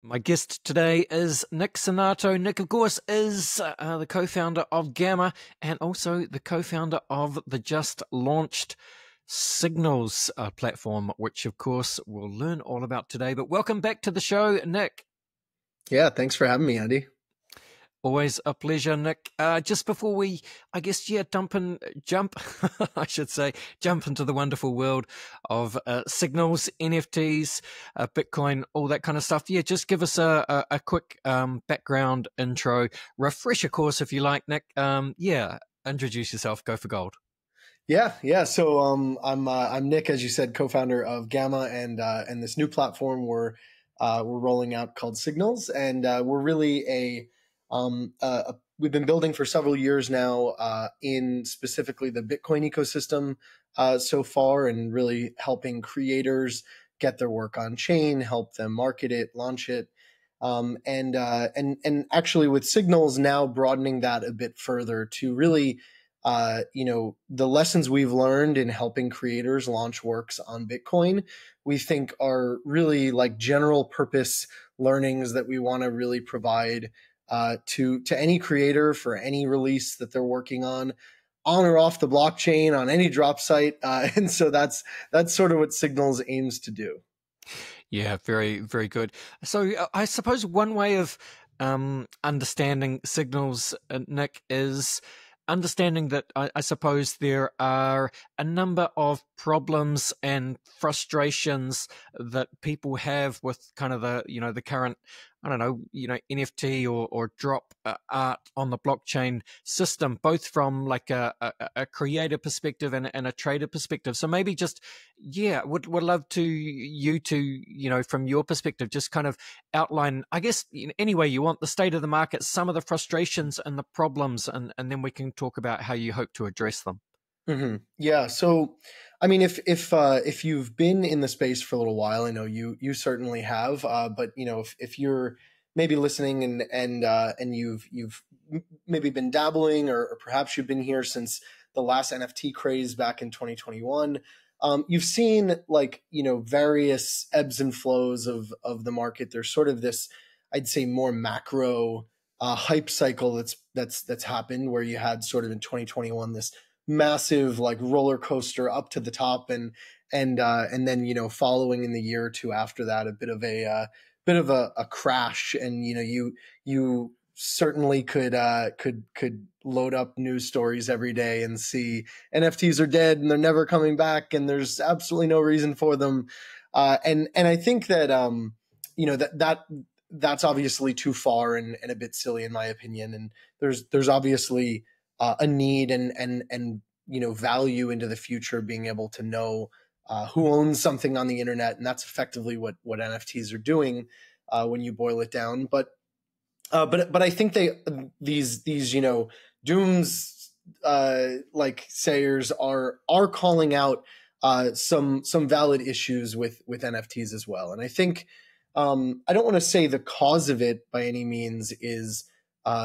My guest today is Nick Sainato. Nick, of course, is the co-founder of Gamma and also the co-founder of the just launched Signals platform, which, of course, we'll learn all about today. But welcome back to the show, Nick. Yeah, thanks for having me, Andy. Always a pleasure, Nick. Just before we, jump, I should say, jump into the wonderful world of signals, NFTs, Bitcoin, all that kind of stuff. Yeah, just give us a quick background intro, refresher course if you like, Nick. Introduce yourself. Go for gold. Yeah. So I'm Nick, as you said, co-founder of Gamma, and this new platform we're rolling out called Signals, and we're really we've been building for several years now in specifically the Bitcoin ecosystem so far, and really helping creators get their work on chain, help them market it, launch it. And actually with Signals now broadening that a bit further to really the lessons we've learned in helping creators launch works on Bitcoin, we think are really like general purpose learnings that we want to really provide to any creator for any release that they're working on or off the blockchain on any drop site. And so that's sort of what Signals aims to do. Yeah, very, very good. So I suppose one way of understanding signals, Nick, is understanding that I suppose there are a number of problems and frustrations that people have with kind of the current, I don't know, NFT or drop art on the blockchain system, both from like a creator perspective and a trader perspective. So maybe just, yeah, would love to you to, from your perspective, just kind of outline, I guess, in any way you want, the state of the market, some of the frustrations and the problems, and then we can talk about how you hope to address them. Mm-hmm. Yeah. So, I mean, if you've been in the space for a little while, I know you certainly have. But if you're maybe listening and you've maybe been dabbling, or perhaps you've been here since the last NFT craze back in 2021, you've seen various ebbs and flows of the market. There's sort of this, I'd say, more macro hype cycle that's happened, where you had sort of in 2021 this massive like roller coaster up to the top, and then following in the year or two after that a bit of a crash. And you certainly could load up news stories every day and see NFTs are dead and they're never coming back and there's absolutely no reason for them. And I think that that's obviously too far and a bit silly in my opinion. And there's obviously a need and value into the future, being able to know who owns something on the internet, and that's effectively what NFTs are doing when you boil it down. But I think these dooms like sayers are calling out some valid issues with NFTs as well. And I think I don't want to say the cause of it by any means is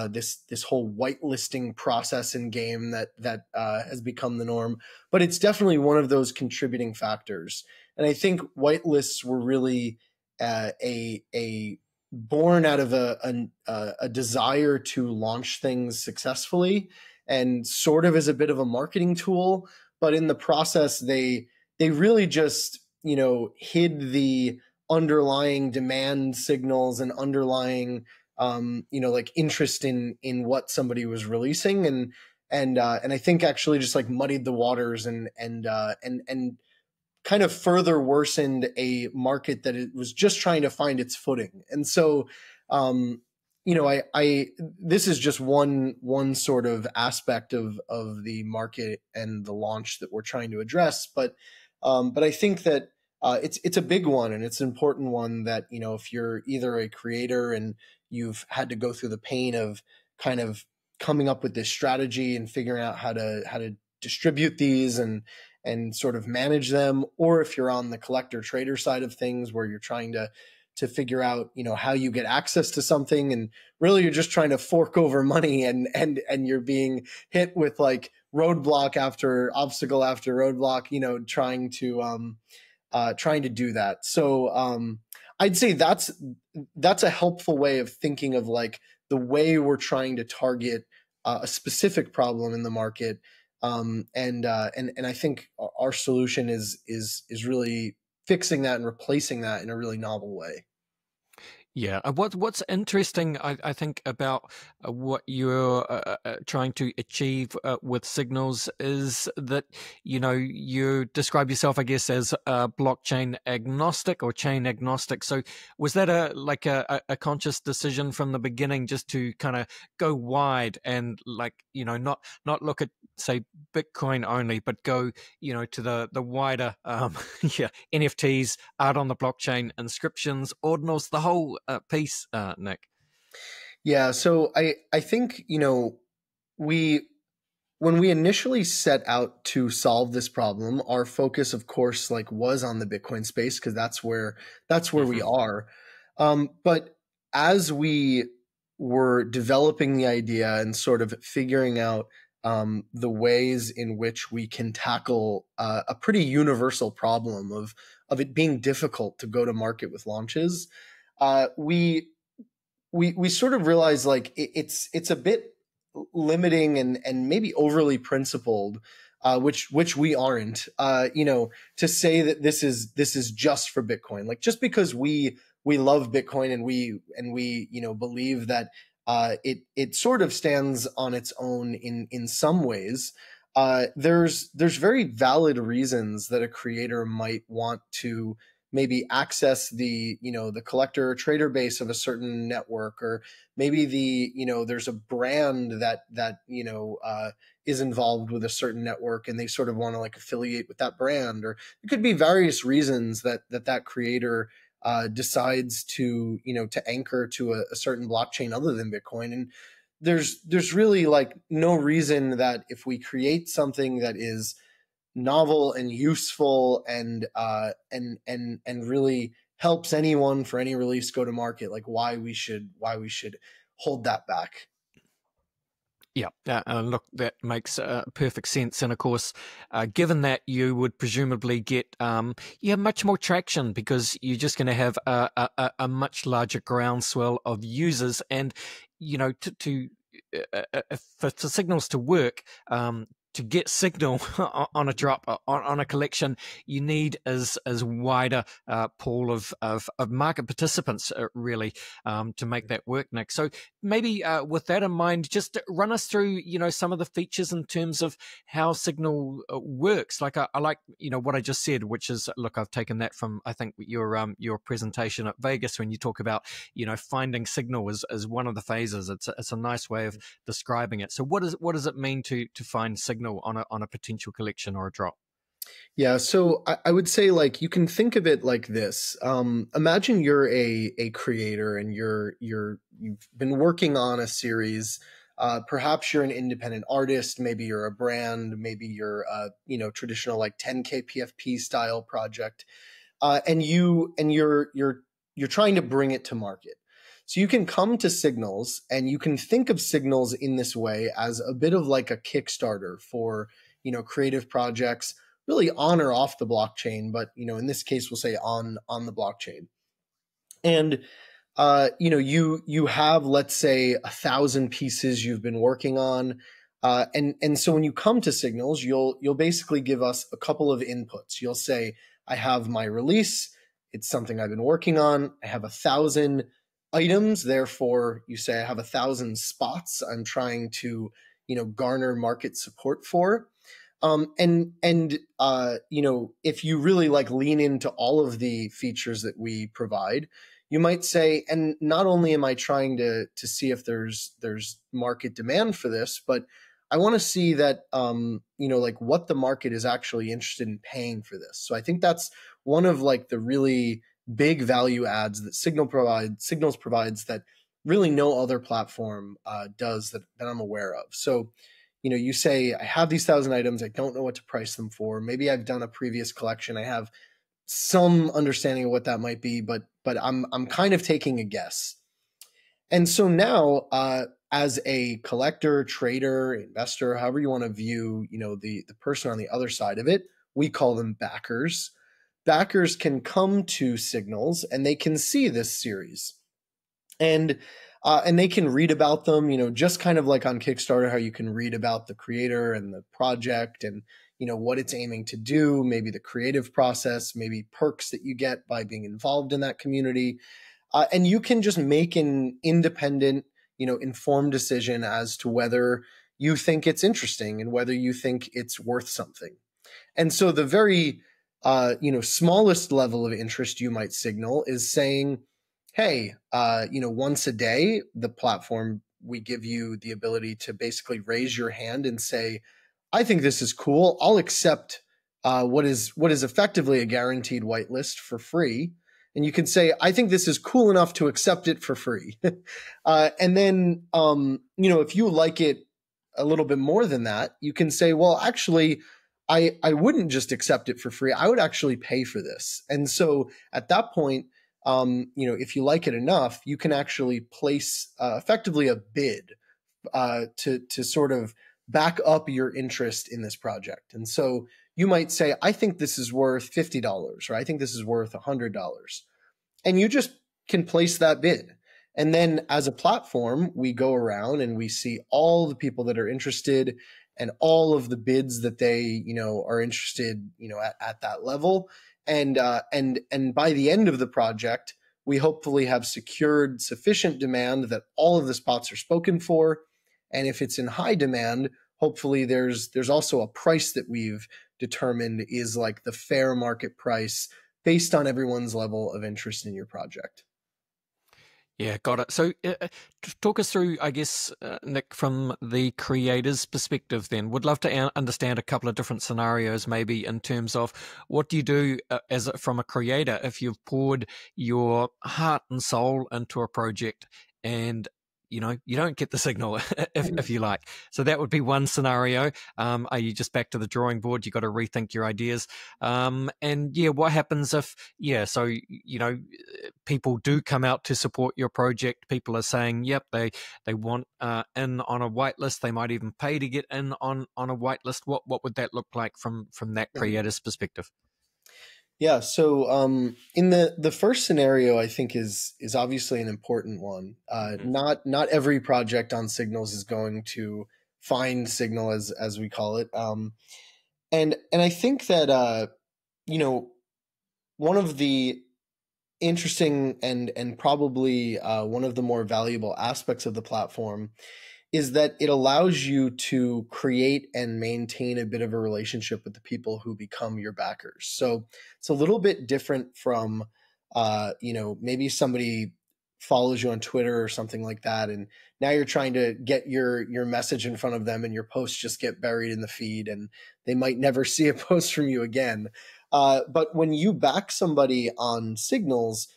this whole whitelisting process in game that has become the norm, but it's definitely one of those contributing factors. And I think whitelists were really a born out of a desire to launch things successfully, and sort of as a bit of a marketing tool. But in the process, they really just hid the underlying demand signals and underlying like interest in what somebody was releasing, and I think actually just like muddied the waters and kind of further worsened a market that it was just trying to find its footing. And so I this is just one sort of aspect of the market and the launch that we're trying to address, but I think that it's a big one, and it's an important one that if you're either a creator and you've had to go through the pain of kind of coming up with this strategy and figuring out how to distribute these and sort of manage them, or if you're on the collector trader side of things where you're trying to figure out how you get access to something, and really you're just trying to fork over money, and you're being hit with like roadblock after obstacle after roadblock, trying to do that. So I'd say that's a helpful way of thinking of like the way we're trying to target a specific problem in the market. And I think our solution is really fixing that and replacing that in a really novel way. Yeah, what's interesting, I think, about what you're trying to achieve with signals is that you describe yourself, I guess, as blockchain agnostic or chain agnostic. So, was that a conscious decision from the beginning, just to kind of go wide and not look at, say, Bitcoin only, but go to the wider yeah, NFTs, art on the blockchain, inscriptions, ordinals, the whole piece, Nick. Yeah, so I think we when we initially set out to solve this problem, our focus, of course, like was on the Bitcoin space because that's where we Hmm. are. But as we were developing the idea and sort of figuring out the ways in which we can tackle a pretty universal problem of it being difficult to go to market with launches, we sort of realize like it's a bit limiting and maybe overly principled, which we aren't. To say that this is just for Bitcoin, like just because we love Bitcoin and we believe that it sort of stands on its own in some ways. There's very valid reasons that a creator might want to maybe access the collector or trader base of a certain network, or maybe there's a brand that is involved with a certain network and they sort of want to like affiliate with that brand, or it could be various reasons that creator decides to anchor to a certain blockchain other than Bitcoin. And there's really like no reason that if we create something that is novel and useful and really helps anyone for any release go to market, like why we should hold that back. Yeah, look, that makes perfect sense. And of course, given that, you would presumably get yeah, much more traction, because you're just going to have a much larger groundswell of users. And to for signals to work, to get signal on a drop, on a collection, you need as wider pool of market participants, really, to make that work, Nick. So maybe with that in mind, just run us through some of the features in terms of how signal works. Like I like what I just said, which is, look, I've taken that from, I think, your presentation at Vegas, when you talk about finding signal as one of the phases. It's a nice way of describing it. So what does it mean to find signal on a potential collection or a drop? Yeah, so I would say like you can think of it like this. Imagine you're a creator and you've been working on a series. Perhaps you're an independent artist, maybe you're a brand, maybe you're a traditional like 10K PFP style project, and you're trying to bring it to market. So you can come to Signals and you can think of Signals in this way as a bit of like a Kickstarter for creative projects, really on or off the blockchain, but in this case we'll say on the blockchain. And you have, let's say, 1,000 pieces you've been working on, and so when you come to Signals, you'll basically give us a couple of inputs. You'll say, I have my release, it's something I've been working on, I have 1,000 items, therefore you say I have 1,000 spots I'm trying to garner market support for. If you really like lean into all of the features that we provide, you might say, and not only am I trying to see if there's market demand for this, but I want to see that like what the market is actually interested in paying for this. So I think that's one of like the really big value adds that Signals provides that really no other platform does that I'm aware of. So you say, I have these 1,000 items, I don't know what to price them for. Maybe I've done a previous collection, I have some understanding of what that might be, but I'm kind of taking a guess. And so now, as a collector, trader, investor, however you want to view, the person on the other side of it, we call them backers. backers can come to Signals and they can see this series, and they can read about them, just kind of like on Kickstarter, how you can read about the creator and the project and what it's aiming to do, maybe the creative process, maybe perks that you get by being involved in that community. And you can just make an independent, informed decision as to whether you think it's interesting and whether you think it's worth something. And so the very, smallest level of interest you might signal is saying, hey, once a day, the platform, we give you the ability to basically raise your hand and say, I think this is cool. I'll accept what is effectively a guaranteed whitelist for free. And you can say, I think this is cool enough to accept it for free. And then, if you like it a little bit more than that, you can say, well, actually, I wouldn't just accept it for free. I would actually pay for this. And so at that point, if you like it enough, you can actually place effectively a bid to sort of back up your interest in this project. And so you might say, I think this is worth $50, or I think this is worth $100. And you just can place that bid. And then as a platform, we go around and we see all the people that are interested and all of the bids that they, are interested, at that level. And by the end of the project, we hopefully have secured sufficient demand that all of the spots are spoken for. And if it's in high demand, hopefully there's also a price that we've determined is like the fair market price based on everyone's level of interest in your project. Yeah, got it. So, talk us through, I guess, Nick, from the creator's perspective. Then, would love to understand a couple of different scenarios, maybe in terms of what do you do from a creator if you've poured your heart and soul into a project, and you don't get the signal, if you like. So that would be one scenario. Are you just back to the drawing board? You got to rethink your ideas. And yeah, what happens if so people do come out to support your project. People are saying, yep, they want in on a whitelist. They might even pay to get in on a whitelist. What would that look like from that creator's perspective? Yeah. So in the first scenario, I think is obviously an important one. Not every project on Signals is going to find Signal, as we call it. And I think that one of the interesting and probably one of the more valuable aspects of the platform is that it allows you to create and maintain a bit of a relationship with the people who become your backers. So it's a little bit different from, maybe somebody follows you on Twitter or something like that, and now you're trying to get your message in front of them, and your posts just get buried in the feed, and they might never see a post from you again. But when you back somebody on Signals,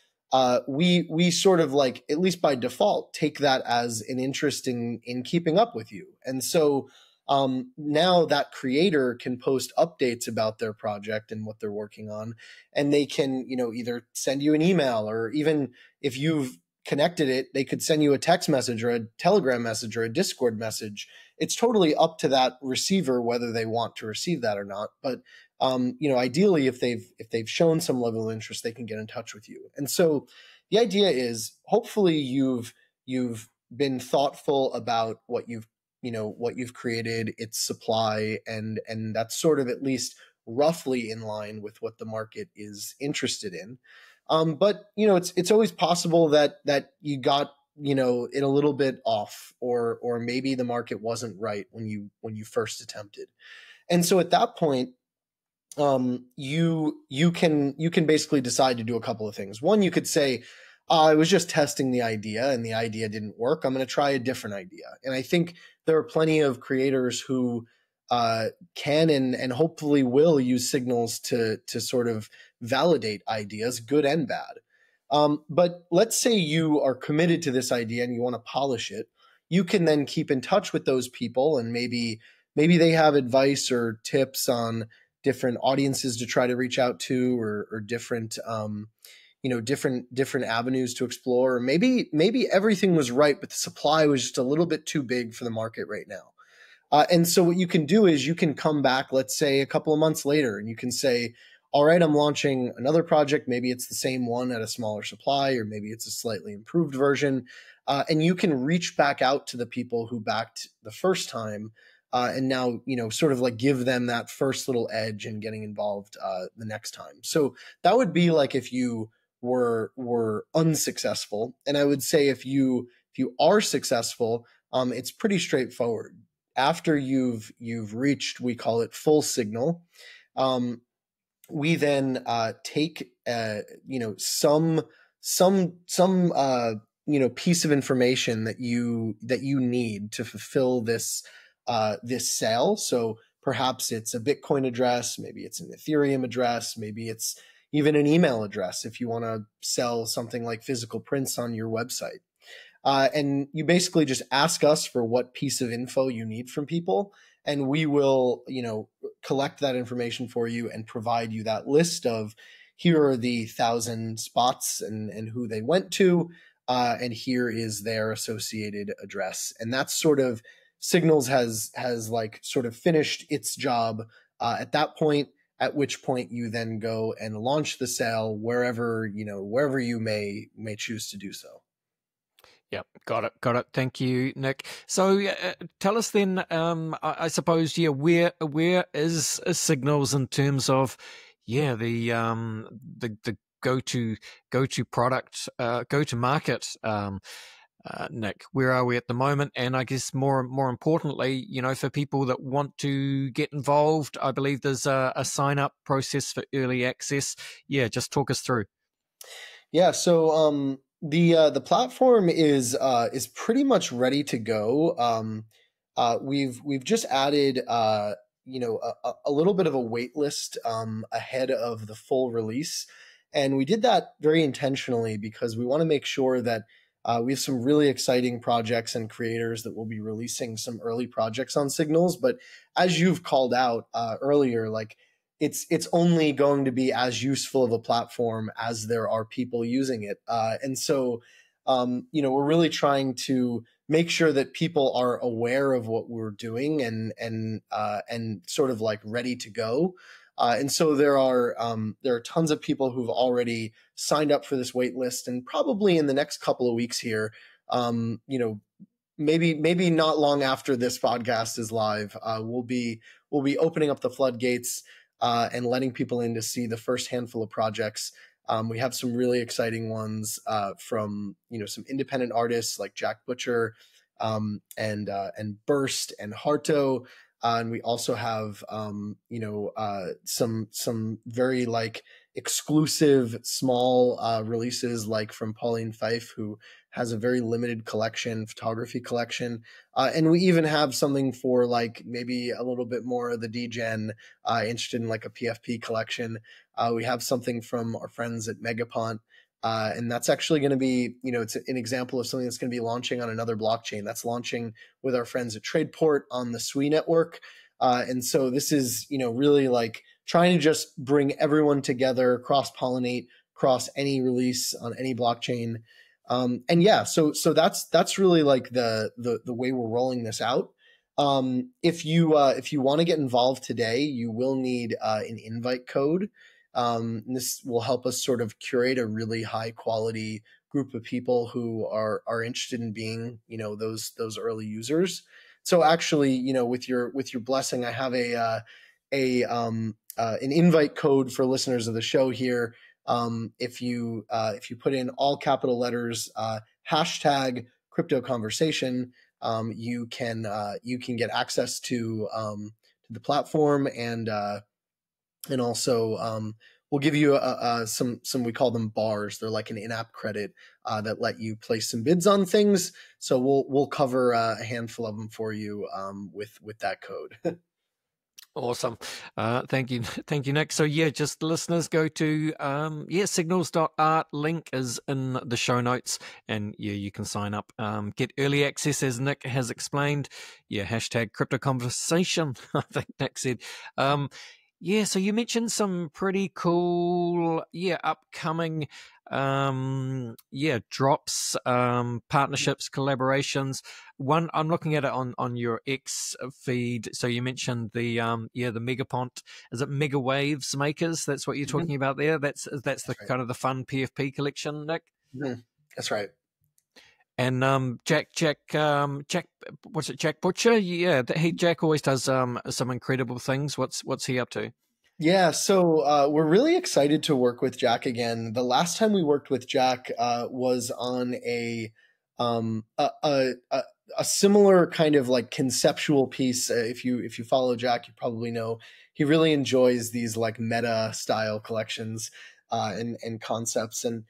we sort of like, at least by default, take that as an interest in keeping up with you. And so now that creator can post updates about their project and what they're working on, and they can, either send you an email, or even if you've connected it, they could send you a text message or a Telegram message or a Discord message. It's totally up to that receiver whether they want to receive that or not. But ideally, if they've shown some level of interest, they can get in touch with you. And so the idea is, hopefully you've been thoughtful about what you've created, its supply, and that's sort of at least roughly in line with what the market is interested in. But it's always possible that you got it a little bit off, or maybe the market wasn't right when you first attempted. And so at that point, you can basically decide to do a couple of things. One, you could say, I was just testing the idea and the idea didn't work. I'm going to try a different idea. And I think there are plenty of creators who can and hopefully will use Signals to sort of validate ideas, good and bad. But let's say you are committed to this idea and you want to polish it. You can then keep in touch with those people, and maybe they have advice or tips on different audiences to try to reach out to, or different different avenues to explore. Or maybe everything was right, but the supply was just a little bit too big for the market right now. And so what you can do is you can come back, let's say a couple of months later, and you can say, all right, I'm launching another project. Maybe it's the same one at a smaller supply, or maybe it's a slightly improved version. And you can reach back out to the people who backed the first time, and now, sort of like give them that first little edge in getting involved the next time. So that would be like if you were unsuccessful. And I would say if you are successful, it's pretty straightforward. After you've reached, we call it full signal. We then take some piece of information that you need to fulfill this sale. So perhaps it's a Bitcoin address, maybe it's an Ethereum address, maybe it's even an email address if you want to sell something like physical prints on your website. And you basically just ask us for what piece of info you need from people, and we will, collect that information for you and provide you that list of, here are the 1,000 spots and who they went to, and here is their associated address. And that's sort of, Signals has like sort of finished its job at that point. At which point you then go and launch the sale wherever you may choose to do so. Yep, got it. Thank you, Nick. So tell us then, I suppose, where is Signals in terms of, the go to product, go to market, Nick? Where are we at the moment? And I guess more importantly, for people that want to get involved, I believe there's a sign up process for early access. Yeah, just talk us through. Yeah, so the platform is pretty much ready to go. We've just added a little bit of a wait list ahead of the full release, and we did that very intentionally because we want to make sure that we have some really exciting projects and creators that will be releasing some early projects on Signals. But as you've called out earlier, like, it's only going to be as useful of a platform as there are people using it. And so, we're really trying to make sure that people are aware of what we're doing and sort of like ready to go. And so there are tons of people who've already signed up for this wait list, and probably in the next couple of weeks here, maybe not long after this podcast is live, we'll be opening up the floodgates and letting people in to see the first handful of projects. We have some really exciting ones from some independent artists like Jack Butcher, and Burst and Harto, and we also have some very like exclusive small releases, like from Pauline Fife, who has a very limited photography collection, and we even have something for like maybe a little bit more of the degen interested in like a PFP collection. We have something from our friends at Megapont. And that's actually going to be, it's an example of something that's going to be launching on another blockchain. That's launching with our friends at Tradeport on the SWI network. And so this is, really like trying to just bring everyone together, cross-pollinate across any release on any blockchain. And yeah, so that's really like the way we're rolling this out. If you want to get involved today, you will need an invite code. This will help us sort of curate a really high quality group of people who are interested in being, those early users. So actually, with your blessing, I have an invite code for listeners of the show here. If you put in all capital letters, hashtag crypto conversation, you can get access to the platform, and also we'll give you some we call them bars. They're like an in-app credit that let you place some bids on things. So we'll cover a handful of them for you with that code. Awesome. Thank you. Thank you, Nick. So yeah, just listeners, go to signals.art. Link is in the show notes, and yeah, you can sign up. Get early access, as Nick has explained. Yeah, hashtag crypto conversation, I think Nick said. Yeah, so you mentioned some pretty cool, yeah, upcoming, yeah, drops, partnerships, collaborations. One, I'm looking at it on your X feed. So you mentioned the, yeah, the Megapont. Is it Mega Waves Makers? That's what you're Mhm. talking about there. That's the That's right. kind of the fun PFP collection, Nick. Mhm. That's right. And Jack, what's it? Jack Butcher? Yeah, Jack always does some incredible things. What's he up to? Yeah, so we're really excited to work with Jack again. The last time we worked with Jack was on um, a, a a a similar kind of like conceptual piece. If you follow Jack, you probably know he really enjoys these like meta style collections and concepts. And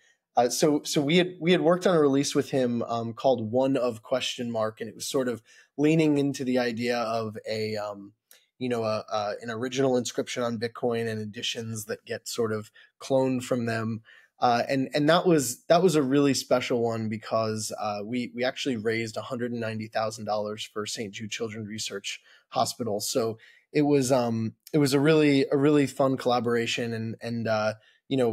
so we had worked on a release with him called One of Question Mark, and it was sort of leaning into the idea of an original inscription on Bitcoin and editions that get sort of cloned from them. And that was a really special one because we actually raised $190,000 for St. Jude Children's Research Hospital. So it was a really fun collaboration, and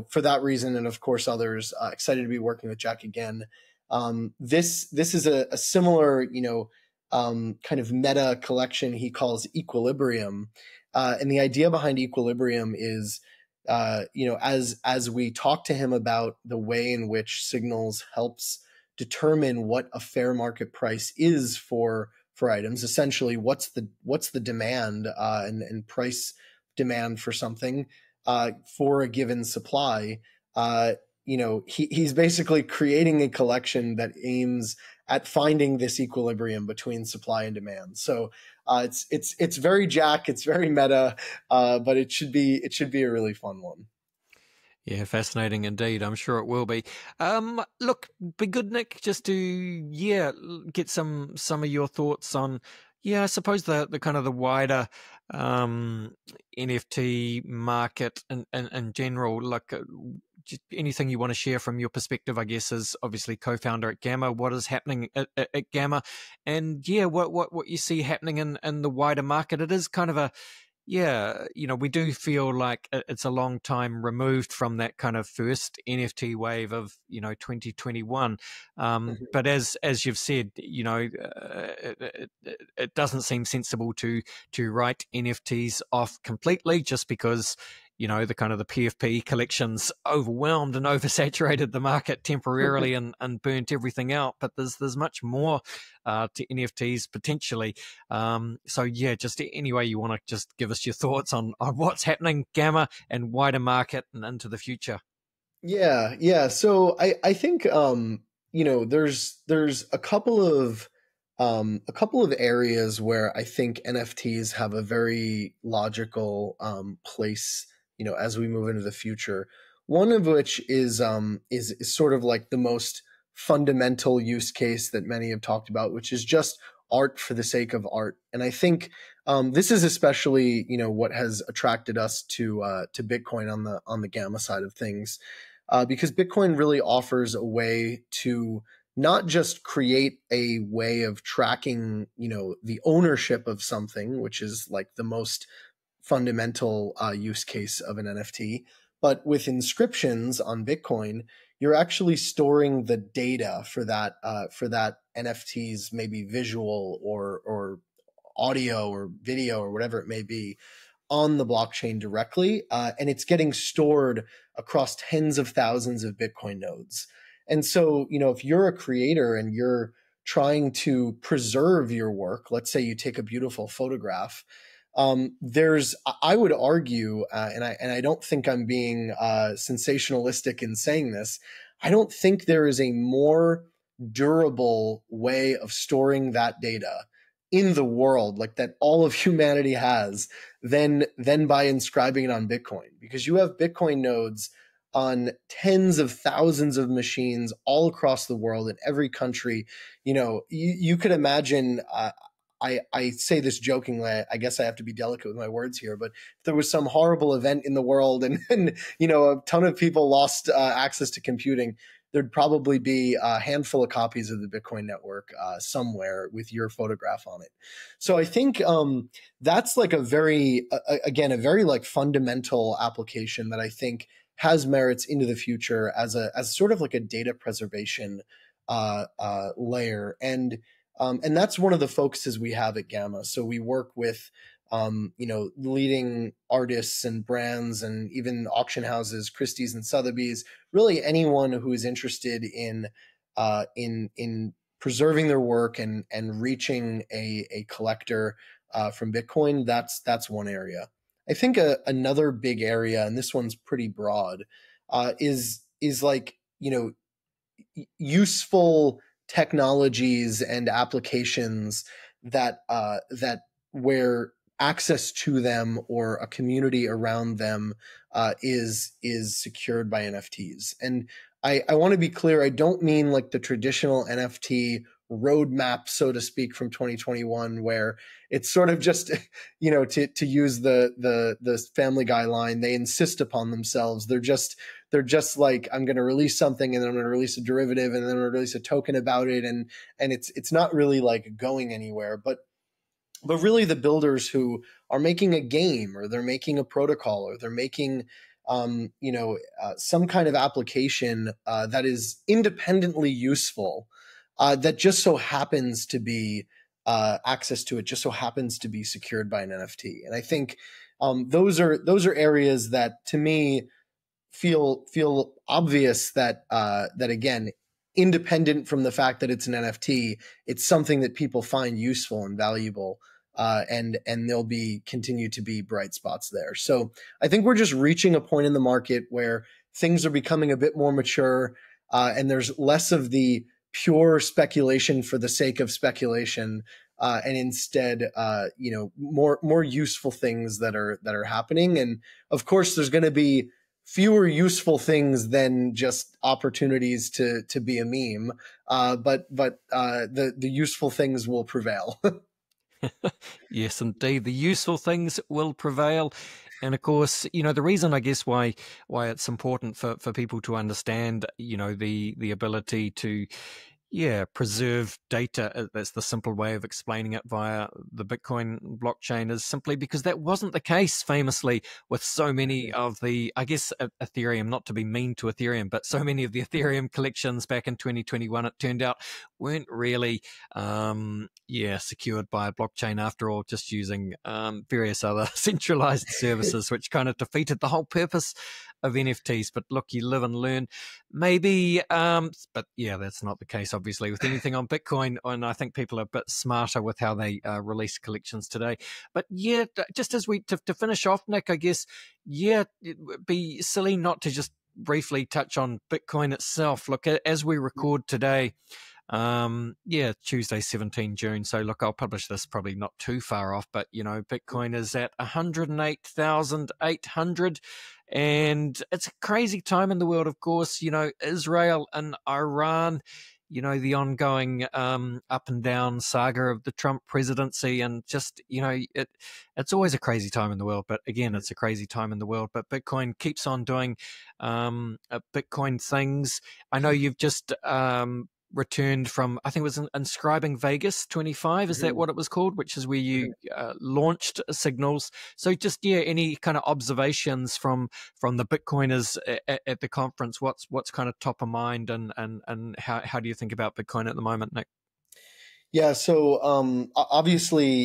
for that reason, and of course others, excited to be working with Jack again. This is a similar kind of meta collection he calls Equilibrium. And the idea behind Equilibrium is, as we talk to him about the way in which Signals helps determine what a fair market price is for items, essentially what's the demand and price demand for something for a given supply. He's basically creating a collection that aims at finding this equilibrium between supply and demand. So it's very Jack, it's very meta, but it should be a really fun one. Yeah, fascinating indeed. I'm sure it will be. Look, be good, Nick, just to yeah get some of your thoughts on yeah, I suppose the kind of the wider um, NFT market in general. Like, just anything you want to share from your perspective, I guess, as obviously co-founder at Gamma. What is happening at Gamma, and yeah, what you see happening in the wider market. It is kind of a yeah, we do feel like it's a long time removed from that kind of first NFT wave of 2021. Mhm. But as you've said, it doesn't seem sensible to write NFTs off completely just because the kind of the PFP collections overwhelmed and oversaturated the market temporarily and burnt everything out. But there's much more to NFTs potentially. So yeah, just any way you want to just give us your thoughts on what's happening, Gamma and wider market and into the future. Yeah, yeah. So I think there's a couple of areas where I think NFTs have a very logical place, as we move into the future. One of which is sort of like the most fundamental use case that many have talked about, which is just art for the sake of art. And I think this is especially what has attracted us to Bitcoin on the Gamma side of things, because Bitcoin really offers a way to not just create a way of tracking, the ownership of something, which is like the most fundamental use case of an NFT, but with inscriptions on Bitcoin, you're actually storing the data for that NFT's maybe visual or audio or video or whatever it may be on the blockchain directly, and it's getting stored across tens of thousands of Bitcoin nodes. And so, if you're a creator and you're trying to preserve your work, let's say you take a beautiful photograph, I would argue, and I don't think I'm being sensationalistic in saying this. I don't think there is a more durable way of storing that data in the world, like that all of humanity has, than by inscribing it on Bitcoin, because you have Bitcoin nodes on tens of thousands of machines all across the world in every country. You could imagine. I say this jokingly. I guess I have to be delicate with my words here, but if there was some horrible event in the world and a ton of people lost access to computing, there'd probably be a handful of copies of the Bitcoin network somewhere with your photograph on it. So I think that's like a very, again, a very like fundamental application that I think has merits into the future as sort of like a data preservation layer. And that's one of the focuses we have at Gamma. So we work with leading artists and brands and even auction houses, Christie's and Sotheby's, really anyone who is interested in preserving their work and reaching a collector from Bitcoin. That's one area. I think another big area, and this one's pretty broad, is like useful technologies and applications that where access to them or a community around them is secured by NFTs. And I want to be clear, I don't mean like the traditional NFT roadmap, so to speak, from 2021, where it's sort of just, to use the Family Guy line, they insist upon themselves. They're just like, I'm going to release something and then I'm going to release a derivative and then I'm going to release a token about it. And it's not really like going anywhere, but really the builders who are making a game or they're making a protocol or they're making some kind of application that is independently useful, that just so happens to be access to it just so happens to be secured by an NFT. And I think those are areas that to me feel obvious that again, independent from the fact that it's an NFT, it's something that people find useful and valuable, and there'll be continue to be bright spots there. So I think we're just reaching a point in the market where things are becoming a bit more mature, and there's less of the pure speculation for the sake of speculation, and instead, more useful things that are happening. And of course, there's going to be fewer useful things than just opportunities to be a meme, but the useful things will prevail. Yes, indeed. The useful things will prevail. And of course, the reason I guess why it's important for people to understand, the ability to preserve data. That's the simple way of explaining it via the Bitcoin blockchain, is simply because that wasn't the case famously with so many of the, I guess, Ethereum, not to be mean to Ethereum, but so many of the Ethereum collections back in 2021, it turned out weren't really, secured by a blockchain after all, just using various other centralized services, which kind of defeated the whole purpose of NFTs. But look, you live and learn. Maybe, but yeah, that's not the case, obviously, with anything on Bitcoin. And I think people are a bit smarter with how they release collections today. But yeah, just as to finish off, Nick, I guess, it would be silly not to just briefly touch on Bitcoin itself. Look, as we record today, Tuesday 17 June, so look, I'll publish this probably not too far off, but Bitcoin is at 108,800, and it's a crazy time in the world. Of course, Israel and Iran, the ongoing up and down saga of the Trump presidency, and just it's always a crazy time in the world. But again, it's a crazy time in the world. But Bitcoin keeps on doing Bitcoin things. I know you've just returned from, I think it was Inscribing Vegas 25, is that what it was called, which is where you launched Signals. So just any kind of observations from the Bitcoiners at the conference? What's kind of top of mind, and how do you think about Bitcoin at the moment, Nick? Yeah, so obviously,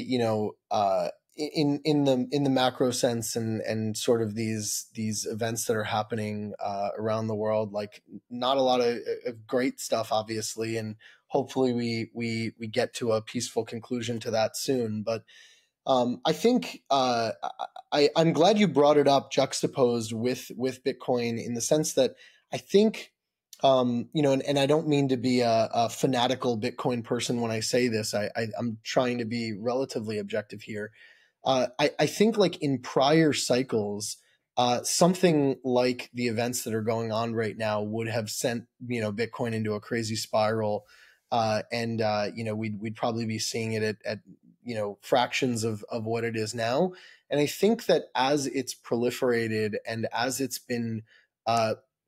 in the macro sense, and sort of these events that are happening around the world, like not a lot of great stuff, obviously, and hopefully we get to a peaceful conclusion to that soon. But I think I'm glad you brought it up, juxtaposed with Bitcoin, in the sense that I think, and I don't mean to be a fanatical Bitcoin person when I say this. I'm trying to be relatively objective here. I think like in prior cycles, something like the events that are going on right now would have sent Bitcoin into a crazy spiral, and we'd probably be seeing it at fractions of what it is now. And I think that as it's proliferated and as it's been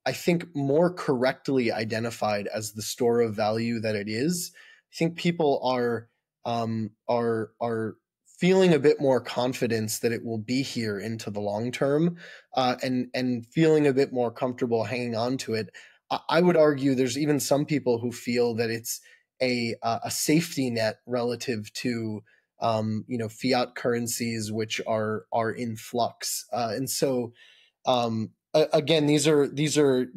I think, more correctly identified as the store of value that it is. I think people are feeling a bit more confidence that it will be here into the long term, and feeling a bit more comfortable hanging on to it. I would argue there's even some people who feel that it's a safety net relative to fiat currencies, which are in flux, and so again, these are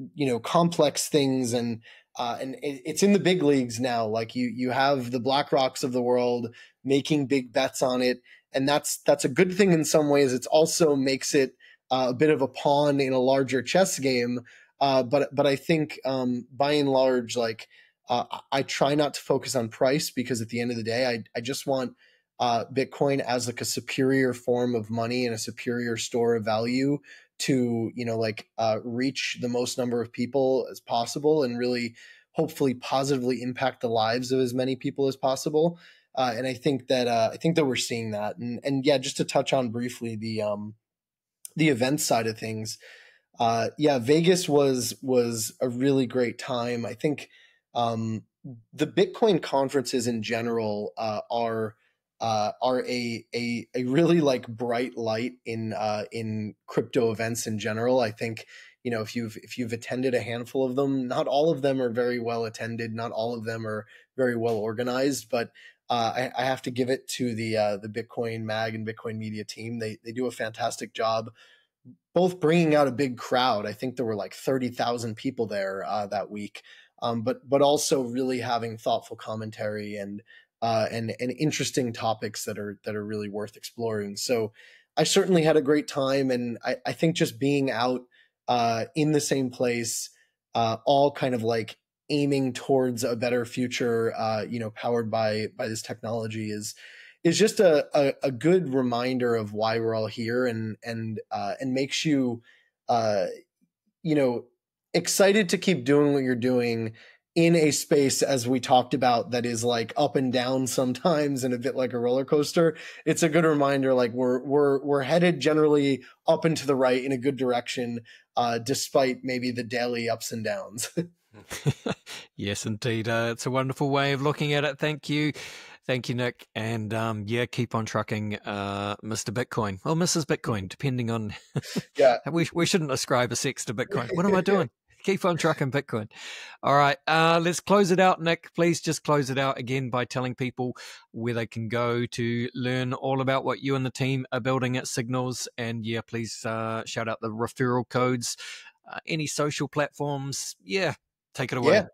complex things, and it's in the big leagues now. Like you have the Black Rocks of the world making big bets on it, and that's a good thing in some ways. It also makes it a bit of a pawn in a larger chess game. But I think by and large, like I try not to focus on price, because at the end of the day, I just want Bitcoin as like a superior form of money and a superior store of value to reach the most number of people as possible, and really hopefully positively impact the lives of as many people as possible. And I think that we're seeing that. And yeah, just to touch on briefly the event side of things, yeah, Vegas was a really great time. I think um, the Bitcoin conferences in general are a really like bright light in crypto events in general. I think if you've attended a handful of them, not all of them are very well attended, not all of them are very well organized, but I have to give it to the Bitcoin Mag and Bitcoin Media team. They do a fantastic job both bringing out a big crowd. I think there were like 30,000 people there that week, but also really having thoughtful commentary and interesting topics that are really worth exploring. So I certainly had a great time, and I think just being out in the same place, all kind of like aiming towards a better future, powered by this technology is just a good reminder of why we're all here, and makes you uh, you know excited to keep doing what you're doing in a space, as we talked about, that is like up and down sometimes and a bit like a roller coaster. It's a good reminder, like we're headed generally up and to the right in a good direction, despite maybe the daily ups and downs. Yes, indeed. It's a wonderful way of looking at it. Thank you. Thank you, Nick. And yeah, keep on trucking, Mr. Bitcoin. Well, Mrs. Bitcoin, depending on. Yeah. we shouldn't ascribe a sex to Bitcoin. What am I doing? Keep on trucking Bitcoin. All right. Let's close it out, Nick. Please just close it out again by telling people where they can go to learn all about what you and the team are building at Signals. And yeah, please shout out the referral codes, any social platforms. Yeah, take it away. Yeah.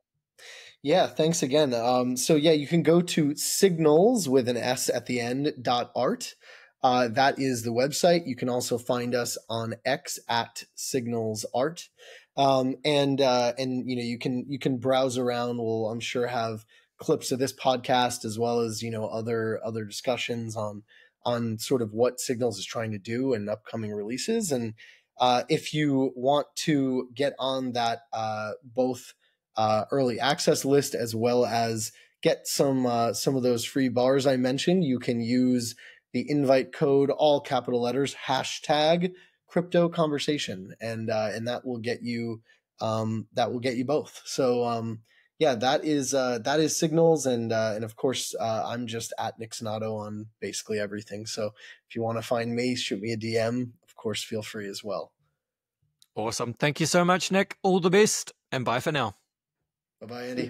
Yeah, thanks again. So yeah, you can go to signals with an S at the end .art. That is the website. You can also find us on X at signals art. And you can browse around. We'll, I'm sure, have clips of this podcast, as well as other discussions on sort of what Signals is trying to do and upcoming releases. And if you want to get on that both early access list, as well as get some of those free bars I mentioned, you can use the invite code, all capital letters, hashtag crypto conversation, and that will get you both. So yeah, that is Signals, and of course I'm just at Nick Sainato on basically everything. So if you want to find me, shoot me a DM. Of course, feel free as well. Awesome. Thank you so much, Nick. All the best, and bye for now. Bye bye, Andy.